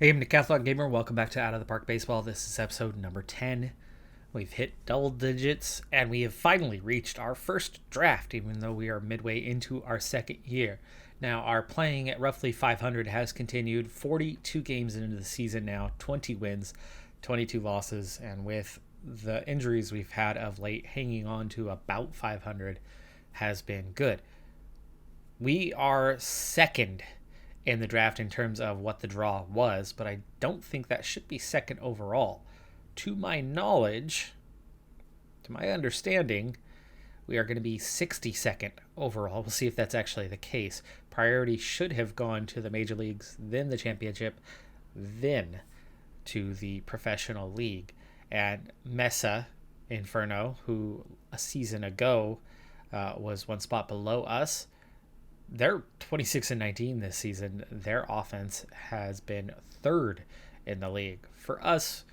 Hey, I'm Decathlon Gamer. Welcome back to Out of the Park Baseball. This is episode number 10. We've hit double digits, and we have finally reached our first draft, even though we are midway into our second year. Now, our playing at roughly 500 has continued 42 games into the season now, 20 wins, 22 losses, and with the injuries we've had of late, hanging on to about 500 has been good. We are second in the draft in terms of what the draw was, but I don't think that should be second overall. To my knowledge, to my understanding, we are going to be 62nd overall. We'll see if that's actually the case. Priority should have gone to the major leagues, then the championship, then to the professional league. And Mesa Inferno, who a season ago was one spot below us, they're 26-19 this season. Their offense has been third in the league. For us,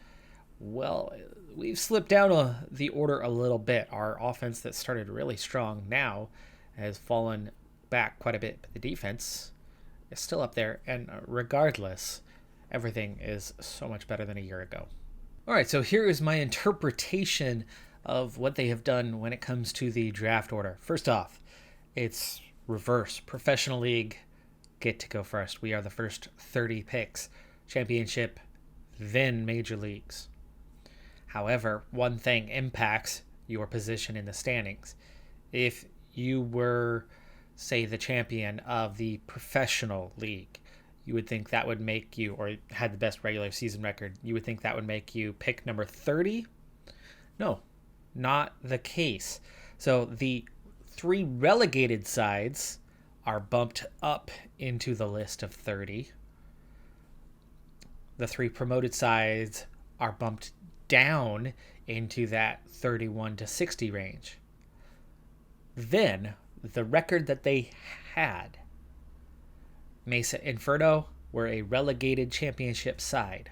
well, we've slipped down the order a little bit. Our offense that started really strong now has fallen back quite a bit. But the defense is still up there, and regardless, everything is so much better than a year ago. All right, so here is my interpretation of what they have done when it comes to the draft order. First off, it's reverse. Professional league get to go first. We are the first 30 picks. Championship, then major leagues. However, one thing impacts your position in the standings. If you were, say, the champion of the professional league, you would think that would make you, or had the best regular season record, you would think that would make you pick number 30? No, not the case. So the three relegated sides are bumped up into the list of 30. The three promoted sides are bumped down into that 31 to 60 range. Then, the record that they had, Mesa Inferno were a relegated championship side.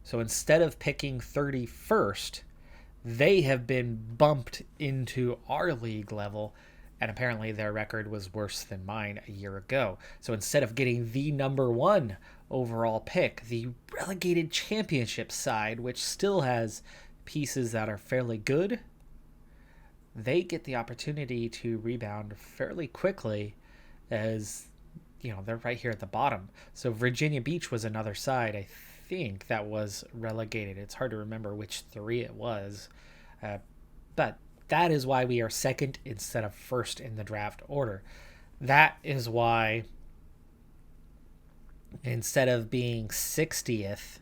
So instead of picking 31st, they have been bumped into our league level, and apparently their record was worse than mine a year ago. So instead of getting the number one overall pick, the relegated championship side, which still has pieces that are fairly good, they get the opportunity to rebound fairly quickly, as you know, they're right here at the bottom. So Virginia Beach was another side, I think, that was relegated. It's hard to remember which three it was, but that is why we are second instead of first in the draft order. That is why instead of being 60th,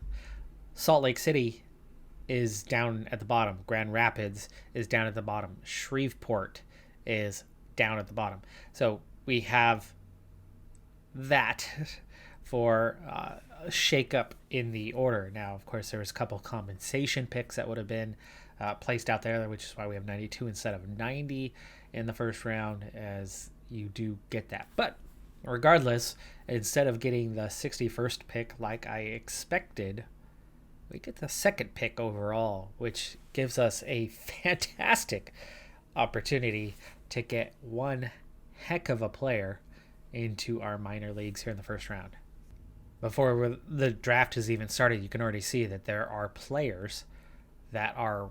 Salt Lake City is down at the bottom. Grand Rapids is down at the bottom. Shreveport is down at the bottom. So we have that for a shake-up in the order. Now, of course, there was a couple compensation picks that would have been placed out there, which is why we have 92 instead of 90 in the first round, as you do get that. But regardless, instead of getting the 61st pick like I expected, we get the second pick overall, which gives us a fantastic opportunity to get one heck of a player into our minor leagues here in the first round. Before the draft has even started, you can already see that there are players that are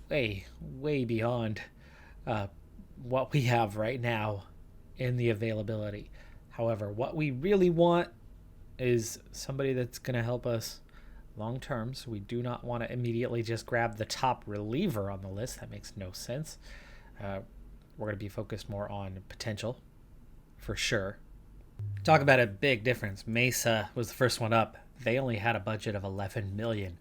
way beyond what we have right now in the availability. However, what we really want is somebody that's going to help us long term. So we do not want to immediately just grab the top reliever on the list. That makes no sense. We're going to be focused more on potential, for sure. Talk about a big difference. Mesa was the first one up. They only had a budget of $11 million.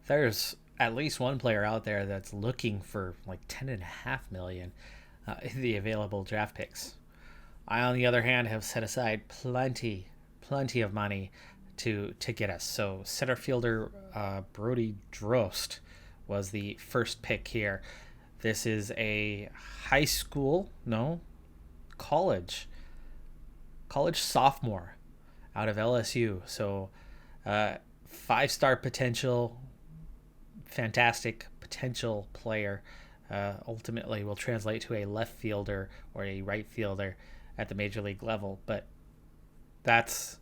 There's at least one player out there that's looking for like $10.5 million in the available draft picks. I, on the other hand, have set aside plenty of money to get us. So center fielder Brody Drost was the first pick here. This is a college sophomore out of LSU. So 5-star potential, fantastic potential player. Ultimately will translate to a left fielder or a right fielder at the major league level. But that's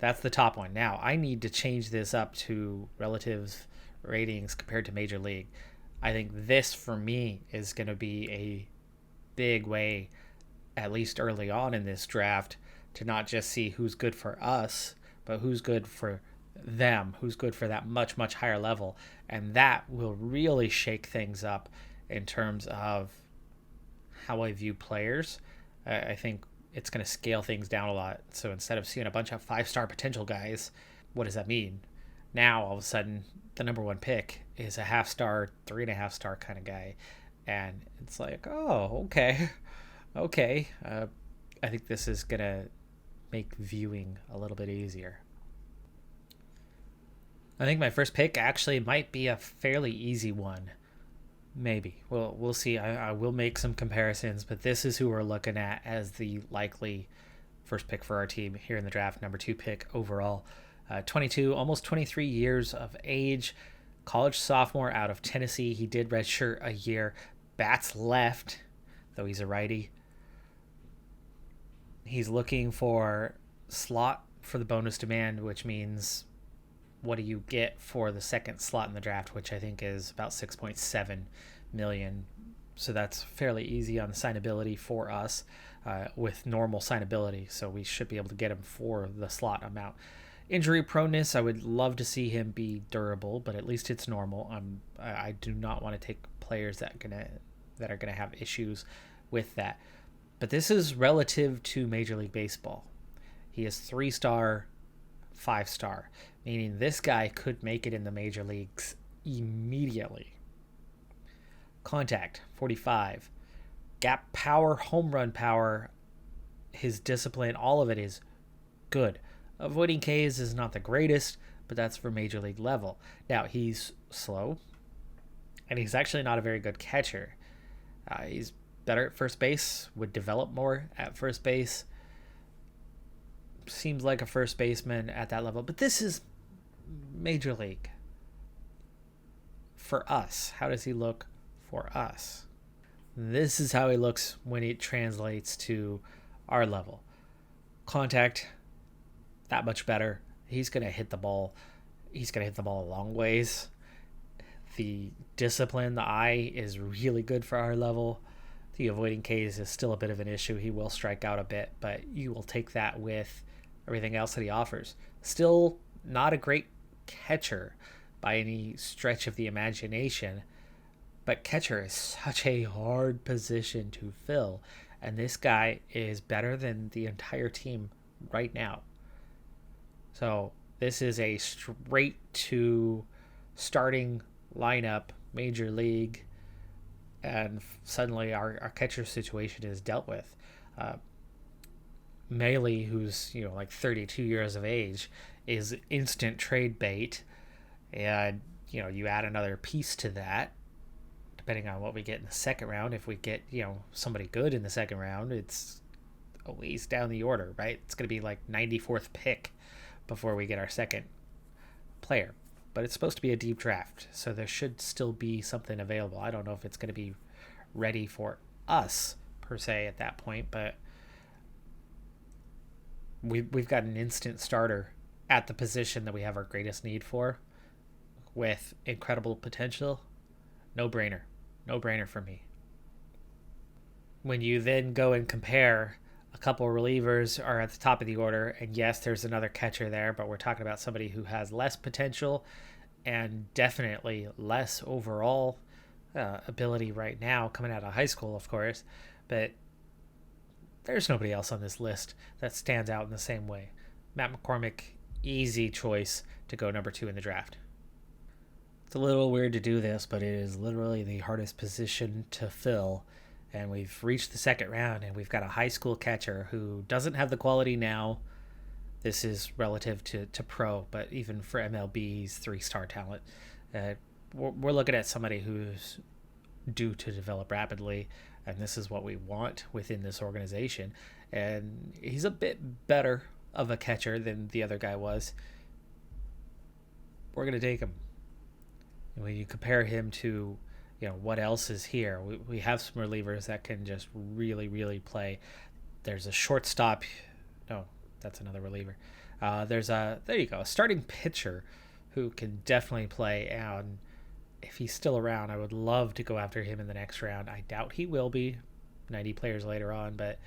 That's the top one. Now, I need to change this up to relative ratings compared to Major League. I think this, for me, is going to be a big way, at least early on in this draft, to not just see who's good for us, but who's good for them, who's good for that much, much higher level. And that will really shake things up in terms of how I view players. I think it's going to scale things down a lot. So instead of seeing a bunch of 5-star potential guys, what does that mean? Now, all of a sudden, the number one pick is a half-star, 3.5-star kind of guy. And it's like, oh, okay. Okay. I think this is going to make viewing a little bit easier. I think my first pick actually might be a fairly easy one. Maybe. We'll see. I will make some comparisons, but this is who we're looking at as the likely first pick for our team here in the draft, number 2 pick overall. 22, almost 23 years of age, college sophomore out of Tennessee. He did redshirt a year. Bats left, though he's a righty. He's looking for slot for the bonus demand, which means what do you get for the second slot in the draft, which I think is about 6.7 million. So that's fairly easy on the signability for us with normal signability. So we should be able to get him for the slot amount. Injury proneness, I would love to see him be durable, but at least it's normal. I do not want to take players that are gonna have issues with that. But this is relative to Major League Baseball. He is 3-star, 5-star, meaning this guy could make it in the major leagues immediately. Contact, 45. Gap power, home run power, his discipline, all of it is good. Avoiding Ks is not the greatest, but that's for major league level. Now, he's slow, and he's actually not a very good catcher. He's better at first base, would develop more at first base. Seems like a first baseman at that level, but this is major league. For us, how does he look for us? This is how he looks when it translates to our level. Contact, that much better. He's going to hit the ball. He's going to hit the ball a long ways. The discipline, the eye is really good for our level. The avoiding Ks is still a bit of an issue. He will strike out a bit, but you will take that with everything else that he offers. Still not a great catcher by any stretch of the imagination, but catcher is such a hard position to fill, and this guy is better than the entire team right now. So this is a straight to starting lineup, major league, and suddenly our catcher situation is dealt with. Maley, who's like 32 years of age, is instant trade bait, and you add another piece to that, depending on what we get in the second round. If we get somebody good in the second round, it's a ways down the order, right? It's going to be like 94th pick before we get our second player. But it's supposed to be a deep draft, so there should still be something available. I don't know if it's going to be ready for us, per se, at that point, but we've got an instant starter at the position that we have our greatest need for with incredible potential. No-brainer. No-brainer for me. When you then go and compare, a couple of relievers are at the top of the order, and yes, there's another catcher there, but we're talking about somebody who has less potential and definitely less overall ability right now, coming out of high school, of course, but there's nobody else on this list that stands out in the same way. Matt McCormick, easy choice to go number 2 in the draft. It's a little weird to do this, but it is literally the hardest position to fill. And we've reached the second round, and we've got a high school catcher who doesn't have the quality now. This is relative to pro, but even for MLB, he's 3-star talent. We're looking at somebody who's due to develop rapidly, and this is what we want within this organization. And he's a bit better of a catcher than the other guy was. We're going to take him. And when you compare him to what else is here, we have some relievers that can just really, really play. There's a shortstop. No, that's another reliever. There you go, a starting pitcher who can definitely play. And if he's still around, I would love to go after him in the next round. I doubt he will be 90 players later on, but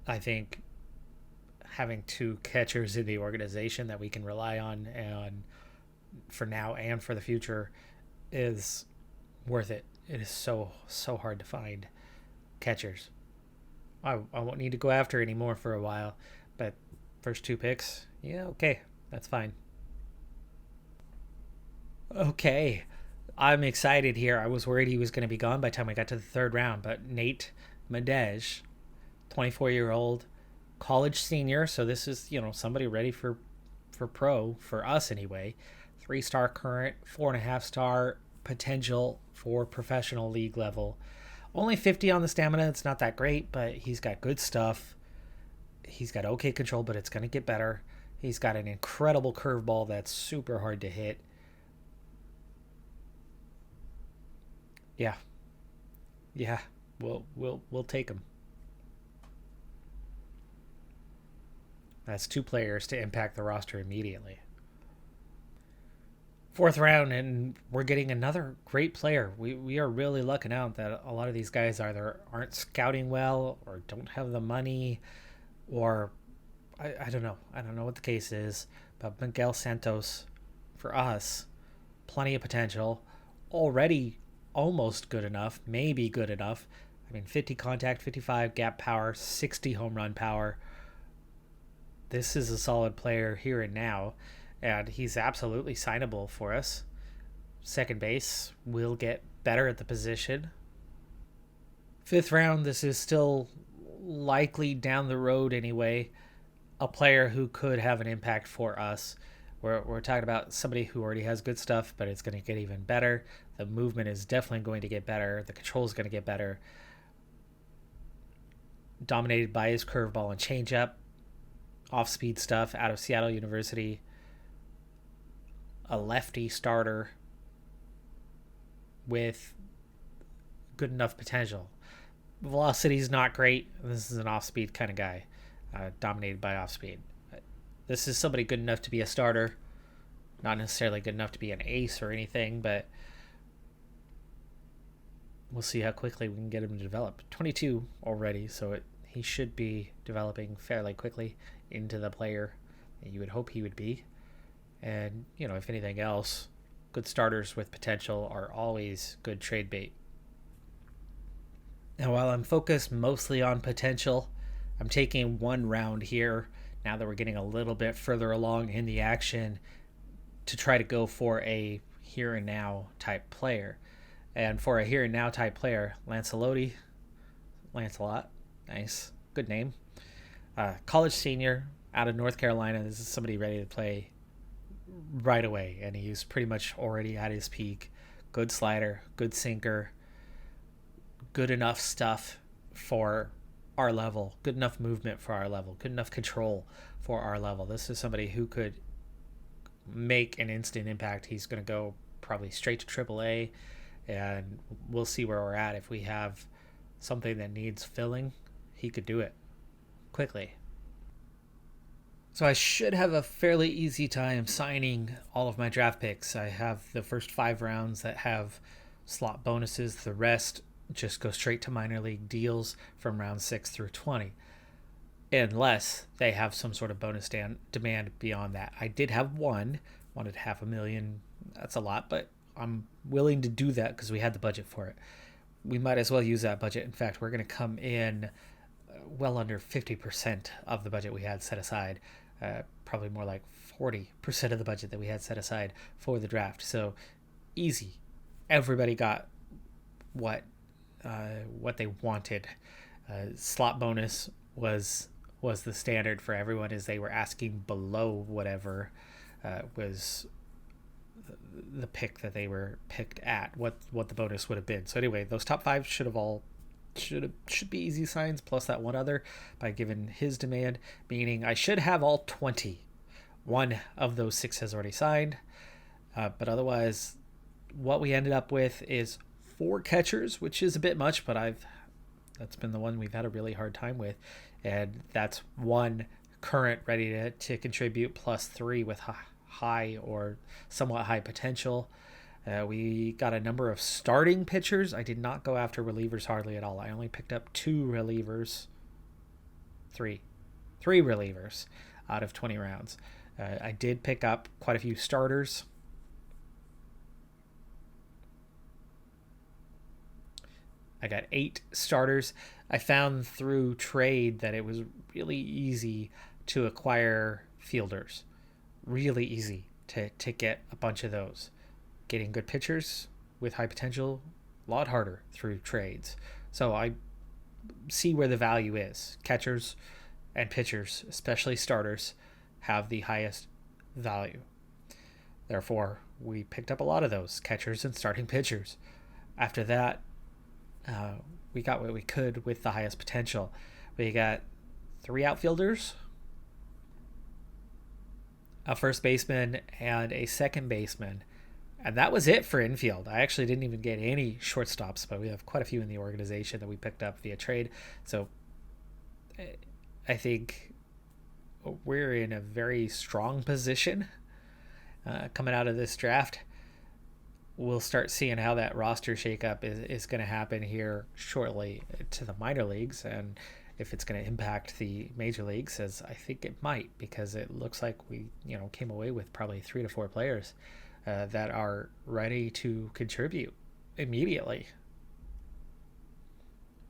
I think having two catchers in the organization that we can rely on and for now and for the future is worth it. It is so hard to find catchers. I won't need to go after anymore for a while, but first two picks, yeah, okay, that's fine. Okay, I'm excited here. I was worried he was going to be gone by the time I got to the third round, but Nate Madej, 24-year-old college senior, so this is, somebody ready for pro, for us anyway. 3-star current, 4.5-star potential for professional league level. Only 50 on the stamina. It's not that great, but he's got good stuff. He's got okay control, but it's going to get better. He's got an incredible curveball that's super hard to hit. Yeah. We'll take him. That's two players to impact the roster immediately. Fourth round, and we're getting another great player. We are really lucking out that a lot of these guys either aren't scouting well or don't have the money, or I don't know. I don't know what the case is, but Miguel Santos, for us, plenty of potential. Already almost good enough, maybe good enough. 50 contact, 55 gap power, 60 home run power. This is a solid player here and now, and he's absolutely signable for us. Second base will get better at the position. Fifth round, this is still likely down the road anyway. A player who could have an impact for us. We're talking about somebody who already has good stuff, but it's going to get even better. The movement is definitely going to get better. The control is going to get better. Dominated by his curveball and changeup. Off-speed stuff out of Seattle University. A lefty starter with good enough potential. Velocity is not great. This is an off-speed kind of guy, dominated by off-speed. This is somebody good enough to be a starter, not necessarily good enough to be an ace or anything, but we'll see how quickly we can get him to develop. 22 already, so he should be developing fairly quickly into the player that you would hope he would be. And, if anything else, good starters with potential are always good trade bait. Now, while I'm focused mostly on potential, I'm taking one round here, now that we're getting a little bit further along in the action, to try to go for a here and now type player. And for a here and now type player, Lancelot, nice, good name. College senior out of North Carolina. This is somebody ready to play right away, and he's pretty much already at his peak. Good slider, good sinker, good enough stuff for our level, good enough movement for our level, good enough control for our level. This is somebody who could make an instant impact. He's going to go probably straight to AAA, and we'll see where we're at. If we have something that needs filling, he could do it quickly. So I should have a fairly easy time signing all of my draft picks. I have the first 5 rounds that have slot bonuses. The rest just go straight to minor league deals from round 6 through 20, unless they have some sort of bonus demand beyond that. I did have one, wanted $500,000. That's a lot, but I'm willing to do that because we had the budget for it. We might as well use that budget. In fact, we're going to come in well under 50% of the budget we had set aside, probably more like 40% of the budget that we had set aside for the draft. So easy. Everybody got what they wanted. Slot bonus was the standard for everyone, as they were asking below whatever was the pick that they were picked at, what the bonus would have been. So anyway, those top 5 should be easy signs, plus that one other by given his demand, meaning I should have all 20. One of those 6 has already signed, but otherwise what we ended up with is 4 catchers, which is a bit much, but that's been the one we've had a really hard time with, and that's one current, ready to contribute, +3 with high or somewhat high potential. We got a number of starting pitchers. I did not go after relievers hardly at all. I only picked up 2 relievers. Three relievers out of 20 rounds. I did pick up quite a few starters. I got 8 starters. I found through trade that it was really easy to acquire fielders. Really easy to get a bunch of those. Getting good pitchers with high potential, a lot harder through trades. So I see where the value is. Catchers and pitchers, especially starters, have the highest value. Therefore, we picked up a lot of those catchers and starting pitchers. After that, we got what we could with the highest potential. We got 3 outfielders, a first baseman, and a second baseman. And that was it for infield. I actually didn't even get any shortstops, but we have quite a few in the organization that we picked up via trade. So I think we're in a very strong position coming out of this draft. We'll start seeing how that roster shakeup is going to happen here shortly to the minor leagues, and if it's going to impact the major leagues, as I think it might, because it looks like we came away with probably 3 to 4 players that are ready to contribute immediately.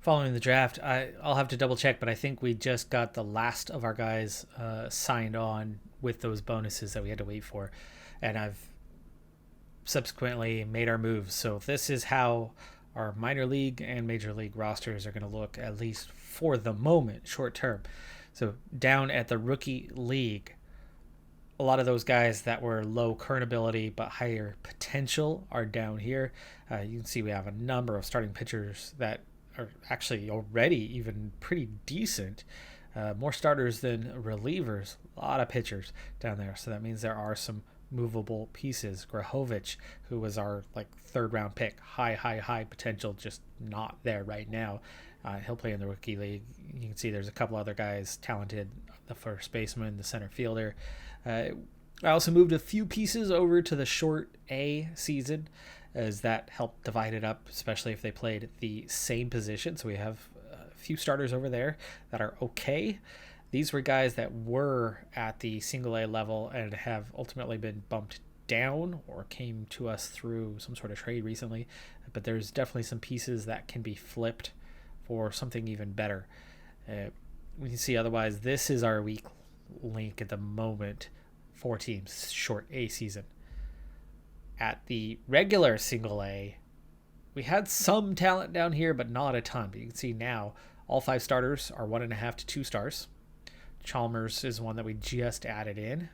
Following the draft, I'll have to double check, but I think we just got the last of our guys signed on with those bonuses that we had to wait for, and I've subsequently made our moves. So this is how our minor league and major league rosters are going to look, at least for the moment, short term. So down at the rookie league, a lot of those guys that were low current ability but higher potential are down here. You can see we have a number of starting pitchers that are actually already even pretty decent. More starters than relievers. A lot of pitchers down there. So that means there are some movable pieces. Grahovich, who was our 3rd round pick, high potential, just not there right now. He'll play in the rookie league. You can see there's a couple other guys talented, the first baseman, the center fielder. I also moved a few pieces over to the short A season, as that helped divide it up, especially if they played the same position. So we have a few starters over there that are okay. These were guys that were at the single A level and have ultimately been bumped down or came to us through some sort of trade recently. But there's definitely some pieces that can be flipped for something even better. We can see otherwise this is our weak link at the moment for teams short A season. At the regular single A, we had some talent down here, but not a ton. But you can see now all 5 starters are 1.5 to 2 stars. Chalmers is one that we just added in.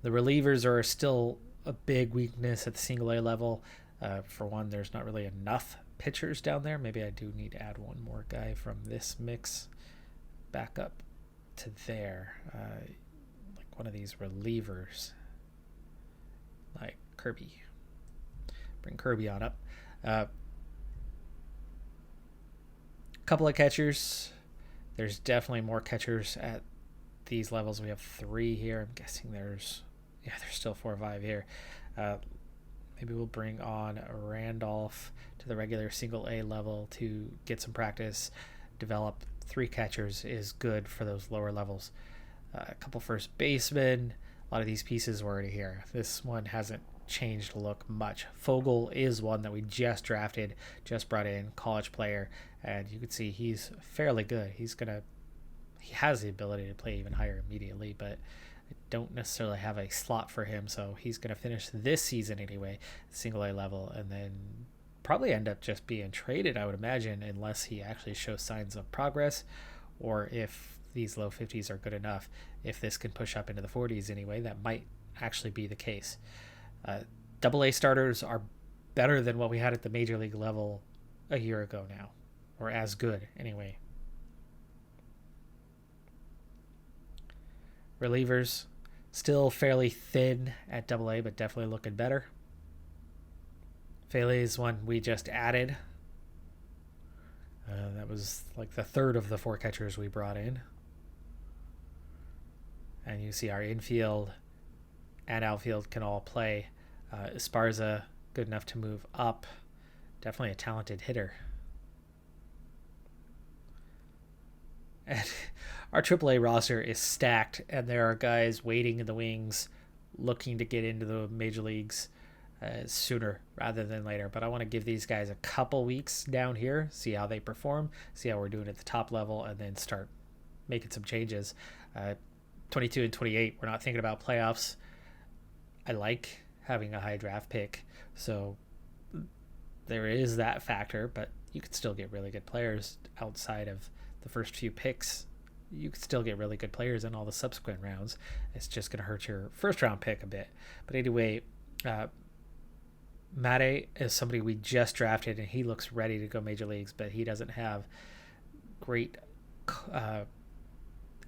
The relievers are still a big weakness at the single A level. For one, there's not really enough pitchers down there. Maybe I do need to add one more guy from this mix back up to there. Like one of these relievers. Like Kirby. Bring Kirby on up. Couple of catchers. There's definitely more catchers at these levels. We have 3 here. I'm guessing there's still 4 or 5 here. Maybe we'll bring on Randolph to the regular single A level to get some practice. Develop 3 catchers is good for those lower levels. A couple first basemen. A lot of these pieces were already here. This one hasn't changed look much. Fogel is one that we just drafted, just brought in, college player, and you can see he's fairly good. He has the ability to play even higher immediately, but I don't necessarily have a slot for him, so he's going to finish this season anyway, single A level, and then probably end up just being traded, I would imagine, unless he actually shows signs of progress, or if these low 50s are good enough. If this can push up into the 40s anyway, that might actually be the case. Double A starters are better than what we had at the major league level a year ago now, or as good anyway. Relievers still fairly thin at Double A, but definitely looking better. Faley is one we just added. That was like the 3rd of the 4 catchers we brought in. And you see our infield and outfield can all play. Esparza, good enough to move up. Definitely a talented hitter. And our AAA roster is stacked, and there are guys waiting in the wings looking to get into the major leagues sooner rather than later. But I want to give these guys a couple weeks down here, see how they perform, see how we're doing at the top level, and then start making some changes. 22 and 28, we're not thinking about playoffs. I like having a high draft pick, so there is that factor, but you could still get really good players outside of the first few picks. You could still get really good players in all the subsequent rounds. It's just going to hurt your first round pick a bit. But anyway, Mate is somebody we just drafted, and he looks ready to go major leagues, but he doesn't have great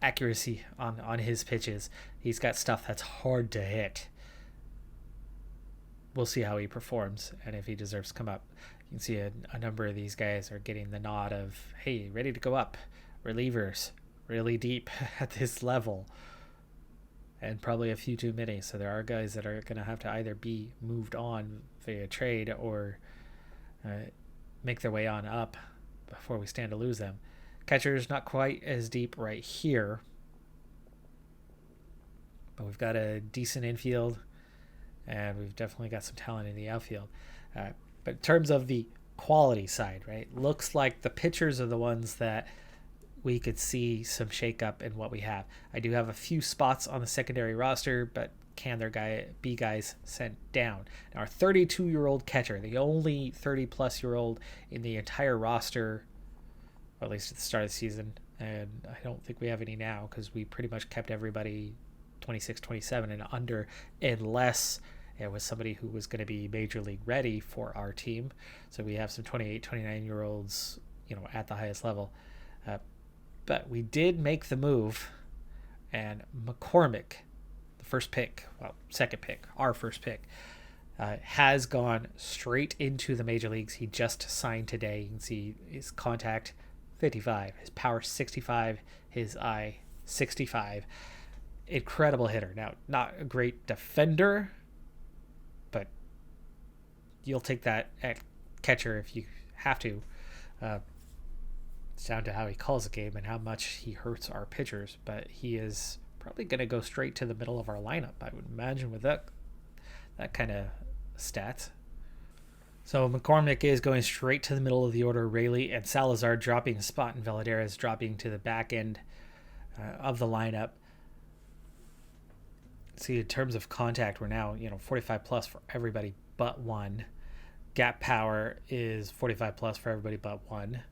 accuracy on his pitches. He's got stuff that's hard to hit. We'll see how he performs and if he deserves to come up. You can see a number of these guys are getting the nod of, hey, ready to go up. Relievers, really deep at this level. And probably a few too many. So there are guys that are going to have to either be moved on via trade or make their way on up before we stand to lose them. Catcher's not quite as deep right here. But we've got a decent infield. And we've definitely got some talent in the outfield. But in terms of the quality side, right, looks like the pitchers are the ones that we could see some shakeup in what we have. I do have a few spots on the secondary roster, but can there be guys sent down? Now, our 32-year-old catcher, the only 30-plus-year-old in the entire roster, or at least at the start of the season, and I don't think we have any now because we pretty much kept everybody 26, 27 and under, unless it was somebody who was going to be major league ready for our team. So we have some 28, 29-year-olds, at the highest level. But we did make the move, and McCormick, second pick, our first pick, has gone straight into the major leagues. He just signed today. You can see his contact 55, his power 65, his eye 65. Incredible hitter. Now, not a great defender, but you'll take that at catcher if you have to. It's down to how he calls the game and how much he hurts our pitchers, but he is probably going to go straight to the middle of our lineup, I would imagine, with that kind of stats. So McCormick is going straight to the middle of the order. Rayleigh and Salazar dropping a spot, and Valadares dropping to the back end of the lineup. See, in terms of contact, we're now 45 plus for everybody but one. Gap power is 45 plus for everybody but one.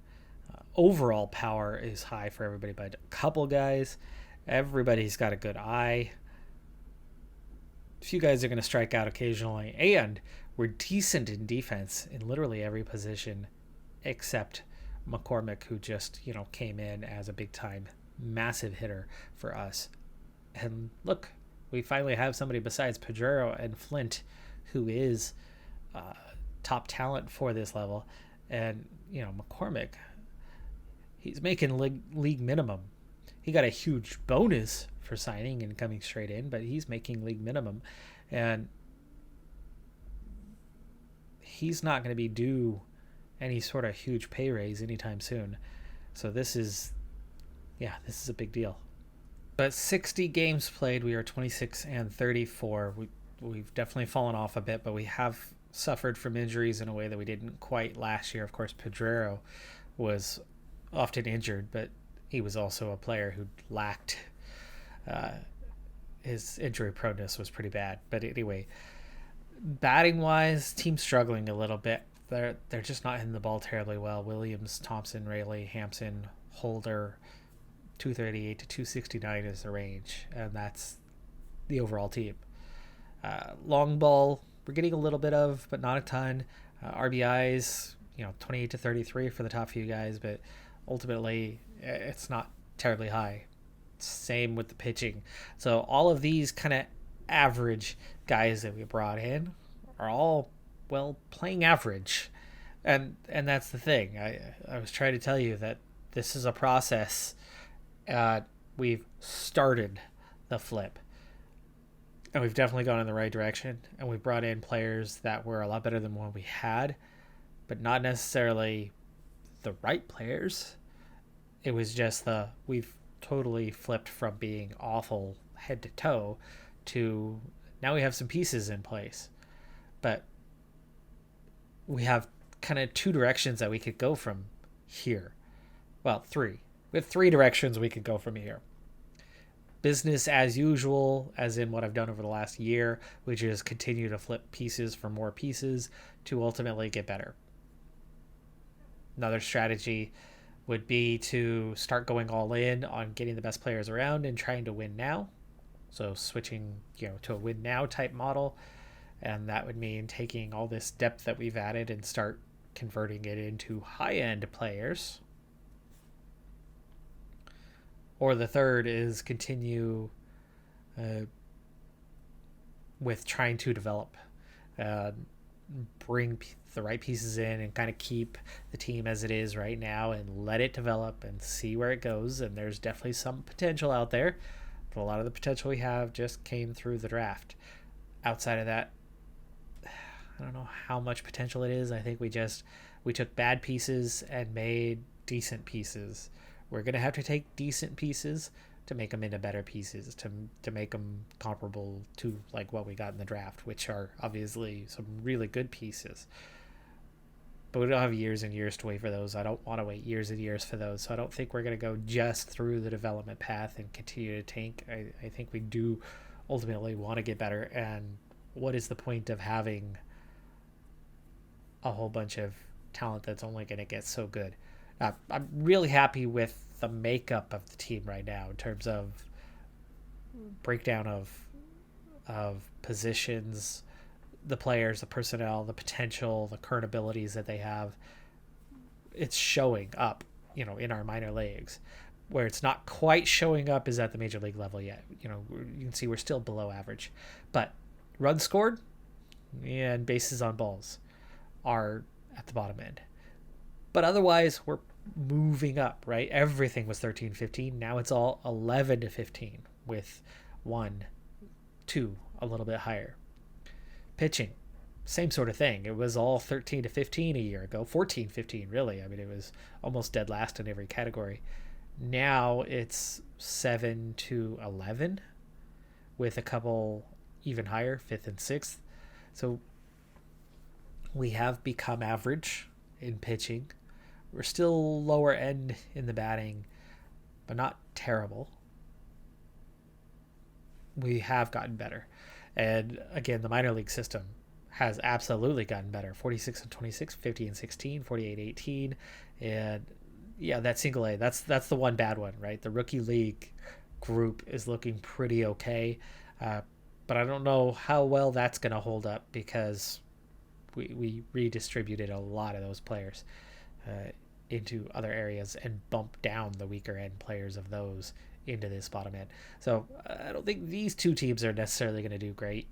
Overall power is high for everybody but a couple guys. Everybody's got a good eye. A few guys are going to strike out occasionally, and we're decent in defense in literally every position except McCormick, who just came in as a big time massive hitter for us. And look, we finally have somebody besides Pedrero and Flint who is top talent for this level. And McCormick, he's making league minimum. He got a huge bonus for signing and coming straight in, but he's making league minimum, and he's not going to be due any sort of huge pay raise anytime soon. So this is a big deal. But 60 games played, we are 26 and 34. We've definitely fallen off a bit, but we have suffered from injuries in a way that we didn't quite last year. Of course, Pedrero was often injured, but he was also a player who lacked his injury proneness was pretty bad. But anyway, batting wise, team's struggling a little bit. They're just not hitting the ball terribly well. Williams, Thompson, Rayleigh, Hampson, Holder, 238 to 269 is the range, and that's the overall team. Long ball, we're getting a little bit of, but not a ton. RBIs, 28 to 33 for the top few guys, but ultimately it's not terribly high. Same with the pitching. So all of these kind of average guys that we brought in are all, playing average. And that's the thing. I was trying to tell you that this is a process. We've started the flip. And we've definitely gone in the right direction. And we've brought in players that were a lot better than what we had, but not necessarily the right players. It was just we've totally flipped from being awful head to toe to now we have some pieces in place. But we have kind of two directions that we could go from here. Well, three. We have three directions we could go from here. Business as usual, as in what I've done over the last year, which is continue to flip pieces for more pieces to ultimately get better. Another strategy would be to start going all in on getting the best players around and trying to win now. So switching, to a win now type model. And that would mean taking all this depth that we've added and start converting it into high-end players. Or the third is continue with trying to develop, bring the right pieces in and kind of keep the team as it is right now and let it develop and see where it goes. And there's definitely some potential out there, but a lot of the potential we have just came through the draft. Outside of that, I don't know how much potential it is. I think we took bad pieces and made decent pieces. We're going to have to take decent pieces to make them into better pieces, to make them comparable to like what we got in the draft, which are obviously some really good pieces. But we don't have years and years to wait for those. I don't want to wait years and years for those. So I don't think we're going to go just through the development path and continue to tank. I think we do ultimately want to get better. And what is the point of having a whole bunch of talent that's only going to get so good? I'm really happy with the makeup of the team right now in terms of breakdown of positions, the players, the personnel, the potential, the current abilities that they have. It's showing up, in our minor leagues. Where it's not quite showing up is at the major league level yet. You can see we're still below average. But runs scored and bases on balls are at the bottom end. But otherwise, we're moving up, right? Everything was 13-15. Now it's all 11-15 with 1, 2, a little bit higher. Pitching, same sort of thing. It was all 13-15 a year ago. 14-15, really. I mean, it was almost dead last in every category. Now it's 7-11 with a couple even higher, 5th and 6th. So we have become average in pitching. We're still lower end in the batting, but not terrible. We have gotten better. And again, the minor league system has absolutely gotten better. 46-26, 50-16, 48-18. And yeah, that single A, that's the one bad one, right? The rookie league group is looking pretty okay. But I don't know how well that's going to hold up because we redistributed a lot of those players into other areas and bumped down the weaker end players of those into this bottom end. So I don't think these two teams are necessarily going to do great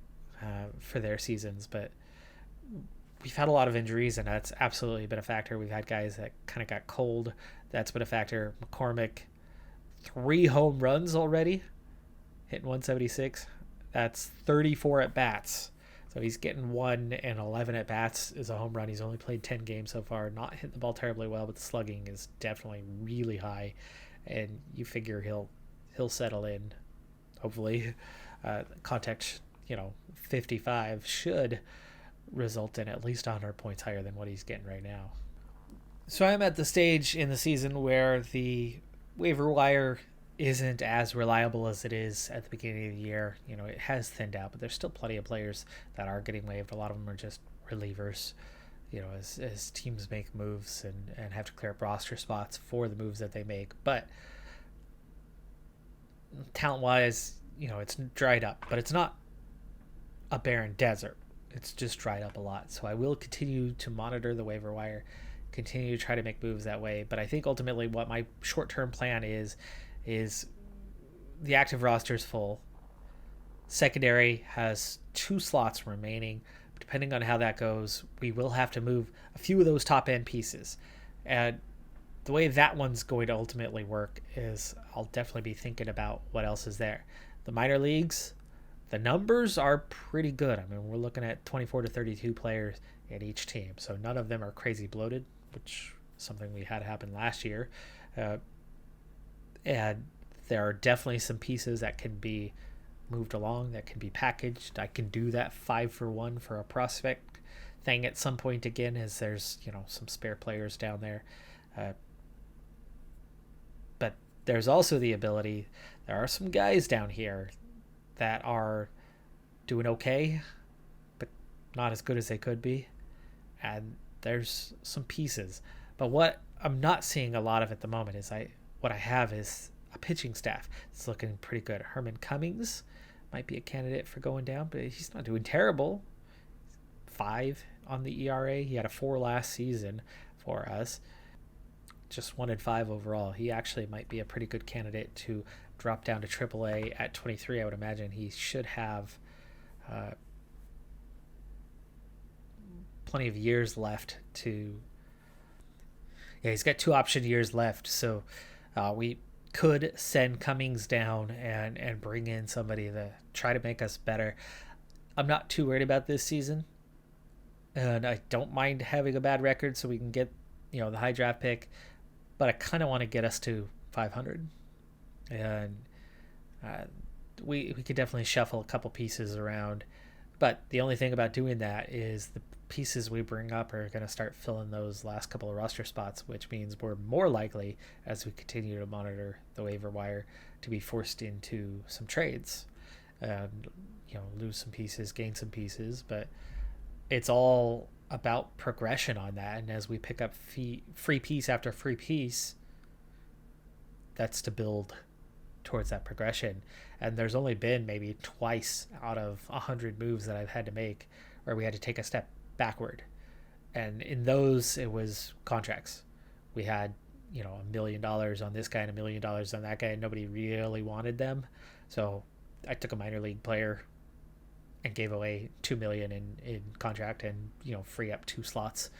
for their seasons, but we've had a lot of injuries, and that's absolutely been a factor. We've had guys that kind of got cold. That's been a factor. McCormick, 3 home runs already, hitting 176. That's 34 at bats. So he's getting 1 and 11 at bats is a home run. He's only played 10 games so far. Not hitting the ball terribly well, but the slugging is definitely really high. And you figure he'll settle in. Hopefully, contact 55 should result in at least 100 points higher than what he's getting right now. So I'm at the stage in the season where the waiver wire isn't as reliable as it is at the beginning of the year. It has thinned out, but there's still plenty of players that are getting waived. A lot of them are just relievers, as teams make moves and have to clear up roster spots for the moves that they make. But talent-wise, it's dried up, but it's not a barren desert. It's just dried up a lot. So I will continue to monitor the waiver wire, continue to try to make moves that way. But I think ultimately what my short-term plan is the active roster is full. Secondary has 2 slots remaining. Depending on how that goes, we will have to move a few of those top-end pieces. And the way that one's going to ultimately work is I'll definitely be thinking about what else is there. The minor leagues, the numbers are pretty good. I mean, we're looking at 24 to 32 players in each team, so none of them are crazy bloated, which is something we had happen last year. And there are definitely some pieces that can be moved along, that can be packaged. I can do that 5-for-1 for a prospect thing at some point again, as there's some spare players down there. But there's also the ability, there are some guys down here that are doing okay, but not as good as they could be. And there's some pieces. But what I'm not seeing a lot of at the moment is what I have is a pitching staff. It's looking pretty good. Herman Cummings might be a candidate for going down, but he's not doing terrible. 5 on the ERA. He had a 4 last season for us. Just 1-5 overall. He actually might be a pretty good candidate to drop down to AAA at 23. I would imagine he should have plenty of years left to. Yeah, he's got 2 option years left, so we could send Cummings down and bring in somebody to try to make us better. I'm not too worried about this season, and I don't mind having a bad record so we can get the high draft pick, but I kind of want to get us to 500, and we could definitely shuffle a couple pieces around. But the only thing about doing that is the pieces we bring up are going to start filling those last couple of roster spots, which means we're more likely, as we continue to monitor the waiver wire, to be forced into some trades and lose some pieces, gain some pieces. But it's all about progression on that, and as we pick up free piece after free piece, that's to build towards that progression. And there's only been maybe twice out of 100 moves that I've had to make where we had to take a step backward, and in those it was contracts. We had $1 million on this guy and $1 million on that guy, and nobody really wanted them, so I took a minor league player and gave away $2 million in contract and free up 2 slots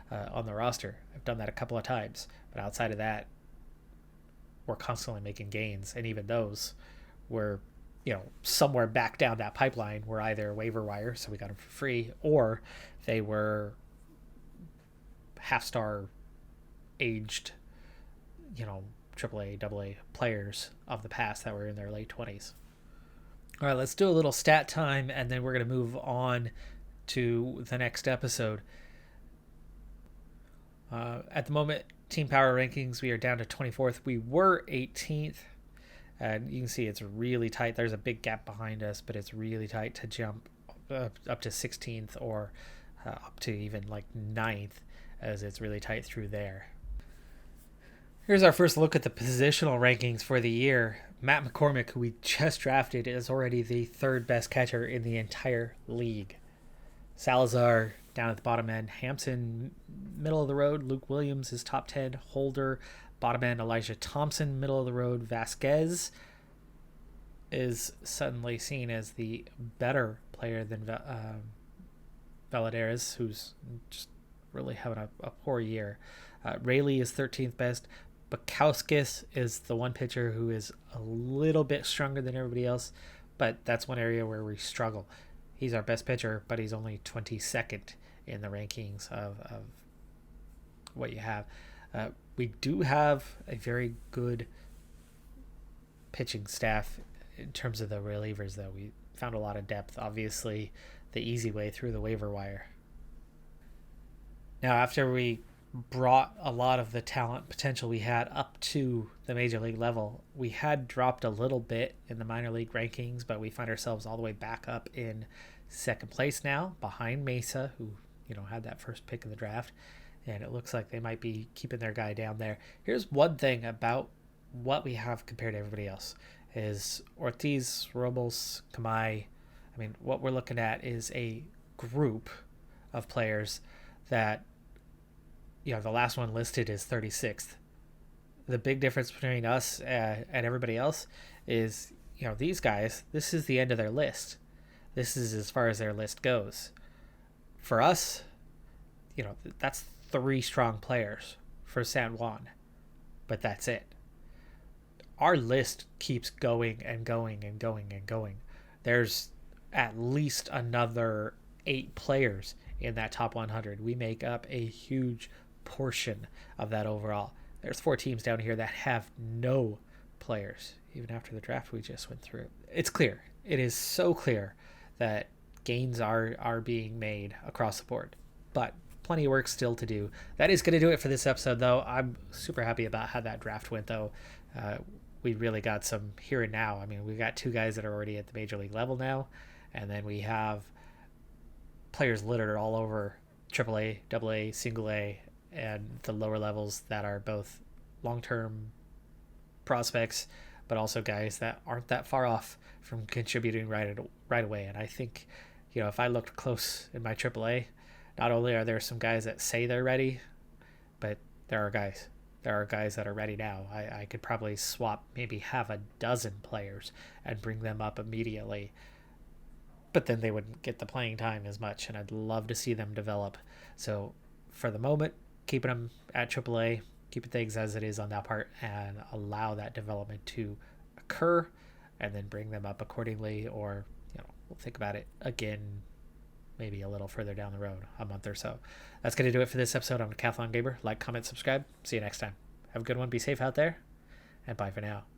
on the roster. I've done that a couple of times, but outside of that, we're constantly making gains, and even those were somewhere back down that pipeline were either waiver wire, so we got them for free, or they were half-star aged AAA, AA players of the past that were in their late 20s. All right, let's do a little stat time, and then we're going to move on to the next episode. At the moment, team power rankings, we are down to 24th. We were 18th, and you can see it's really tight. There's a big gap behind us, but it's really tight to jump up to 16th or up to even like 9th, as it's really tight through there. Here's our first look at the positional rankings for the year. Matt McCormick, who we just drafted, is already the 3rd best catcher in the entire league. Salazar down at the bottom end. Hampson, middle of the road. Luke Williams is top 10. Holder, bottom end. Elijah Thompson, middle of the road. Vasquez is suddenly seen as the better player than Valadares, who's just really having a poor year. Rayleigh is 13th best. Bukowskis is the one pitcher who is a little bit stronger than everybody else, but that's one area where we struggle. He's our best pitcher, but he's only 22nd in the rankings of what you have. We do have a very good pitching staff in terms of the relievers, though. We found a lot of depth, obviously the easy way through the waiver wire. Now, after we brought a lot of the talent potential we had up to the major league level, we had dropped a little bit in the minor league rankings, but we find ourselves all the way back up in 2nd place now, behind Mesa, who had that first pick of the draft, and it looks like they might be keeping their guy down there. Here's one thing about what we have compared to everybody else is Ortiz, Robles, Kamai. I mean, what we're looking at is a group of players that the last one listed is 36th. The big difference between us and everybody else is, these guys, this is the end of their list. This is as far as their list goes. For us, that's 3 strong players for San Juan, but that's it. our list keeps going and going and going and going. There's at least another 8 players in that top 100. We make up a huge portion of that overall. There's 4 teams down here that have no players, even after the draft we just went through. It's clear. It is so clear that gains are being made across the board. But plenty of work still to do. That is going to do it for this episode, though. I'm super happy about how that draft went, though. We really got some here and now. I mean, we've got 2 guys that are already at the major league level now, and then we have players littered all over AAA, AA, single A, and the lower levels that are both long-term prospects, but also guys that aren't that far off from contributing right away. And I think, if I looked close in my AAA, not only are there some guys that say they're ready, but there are guys that are ready now. I could probably swap maybe half a dozen players and bring them up immediately, but then they wouldn't get the playing time as much, and I'd love to see them develop. So for the moment, keeping them at AAA, keeping things as it is on that part, and allow that development to occur, and then bring them up accordingly, or we'll think about it again maybe a little further down the road, a month or so. That's going to do it for this episode on Decathlon Gamer. Like, comment, subscribe. See you next time. Have a good one. Be safe out there, and bye for now.